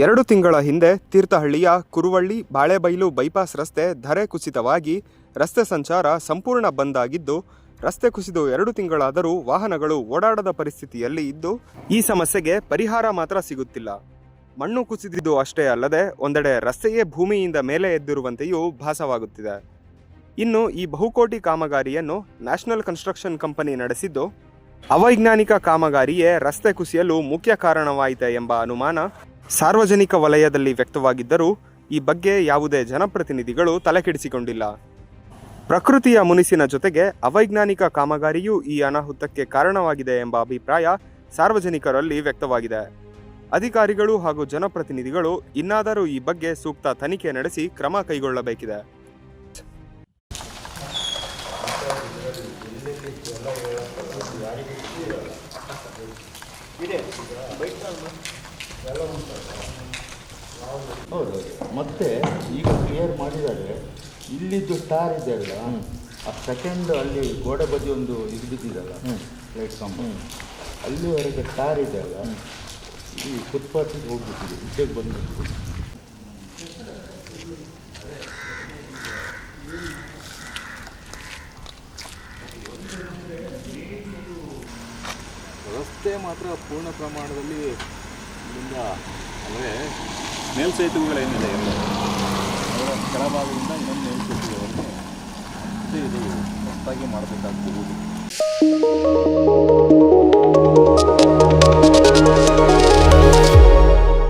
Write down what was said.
2 ತಿಂಗಳ ಹಿಂದೆ ತೀರ್ಥಹಳ್ಳಿಯ ಕುರುವಳ್ಳಿ ಬಾಳೆಬೈಲು ಬೈಪಾಸ್ ರಸ್ತೆ ಧರೆ ಕುಸಿತವಾಗಿ ರಸ್ತೆ ಸಂಚಾರ ಸಂಪೂರ್ಣ ಬಂದ್ ಆಗಿದ್ದು, ರಸ್ತೆ ಕುಸಿದು 2 ತಿಂಗಳಾದರೂ ವಾಹನಗಳು ಓಡಾಡದ ಪರಿಸ್ಥಿತಿಯಲ್ಲಿ ಇದ್ದು, ಈ ಸಮಸ್ಯೆಗೆ ಪರಿಹಾರ ಮಾತ್ರ ಸಿಗುತ್ತಿಲ್ಲ. ಮಣ್ಣು ಕುಸಿದಿದ್ದು ಅಷ್ಟೇ ಅಲ್ಲದೆ ಒಂದೆಡೆ ರಸ್ತೆಯೇ ಭೂಮಿಯಿಂದ ಮೇಲೆ ಎದ್ದಿರುವಂತೆಯೂ ಭಾಸವಾಗುತ್ತಿದೆ. ಇನ್ನು ಈ ಬಹುಕೋಟಿ ಕಾಮಗಾರಿಯನ್ನು ನ್ಯಾಷನಲ್ ಕನ್ಸ್ಟ್ರಕ್ಷನ್ ಕಂಪನಿ ನಡೆಸಿದ್ದು, ಅವೈಜ್ಞಾನಿಕ ಕಾಮಗಾರಿಯೇ ರಸ್ತೆ ಕುಸಿಯಲು ಮುಖ್ಯ ಕಾರಣವಾಯಿತೆ ಎಂಬ ಅನುಮಾನ ಸಾರ್ವಜನಿಕ ವಲಯದಲ್ಲಿ ವ್ಯಕ್ತವಾಗಿದ್ದರೂ ಈ ಬಗ್ಗೆ ಯಾವುದೇ ಜನಪ್ರತಿನಿಧಿಗಳು ತಲೆಕೆಡಿಸಿಕೊಂಡಿಲ್ಲ. ಪ್ರಕೃತಿಯ ಮುನಿಸಿನ ಜೊತೆಗೆ ಅವೈಜ್ಞಾನಿಕ ಕಾಮಗಾರಿಯೂ ಈ ಅನಾಹುತಕ್ಕೆ ಕಾರಣವಾಗಿದೆ ಎಂಬ ಅಭಿಪ್ರಾಯ ಸಾರ್ವಜನಿಕರಲ್ಲಿ ವ್ಯಕ್ತವಾಗಿದೆ. ಅಧಿಕಾರಿಗಳು ಹಾಗೂ ಜನಪ್ರತಿನಿಧಿಗಳು ಇನ್ನಾದರೂ ಈ ಬಗ್ಗೆ ಸೂಕ್ತ ತನಿಖೆ ನಡೆಸಿ ಕ್ರಮ ಕೈಗೊಳ್ಳಬೇಕಿದೆ. ಹೌದು, ಮತ್ತೆ ಈಗ ಕ್ಲಿಯರ್ ಮಾಡಿದ್ದಾರೆ. ಇಲ್ಲಿದ್ದು ಸ್ಟಾರ್ ಇದೆ ಅಲ್ಲ, ಆ ಸೆಕೆಂಡ್ ಅಲ್ಲಿ ಗೋಡೆ ಬದಿ ಒಂದು ಇದು ಬಿದ್ದಿದಲ್ಲ, ಲೈಟ್ ಕಂಬ, ಅಲ್ಲಿವರೆಗೆ ಸ್ಟಾರ್ ಇದೆ ಅಲ್ಲ, ಈ ಫುಟ್ಪಾತಿಗೆ ಹೋಗ್ಬಿಟ್ಟಿದೆ, ಈಚೆಗೆ ಬಂದ್ಬಿಟ್ಟಿದೆ. ರಸ್ತೆ ಮಾತ್ರ ಪೂರ್ಣ ಪ್ರಮಾಣದಲ್ಲಿ ಇಲ್ಲಿಂದ ಅಂದರೆ ಮೇಲ್ಸೇತುವೆಗಳೇನಿದೆ ಎಲ್ಲ ಅದರ ಕೆಳಭಾಗದಿಂದ ಇನ್ನೊಂದು ಮೇಲ್ಸೇತುವೆವರೆಗೆ ಇದು ಹೊಸದಾಗಿ ಮಾಡಬೇಕಾಗ್ತಿರುವುದು.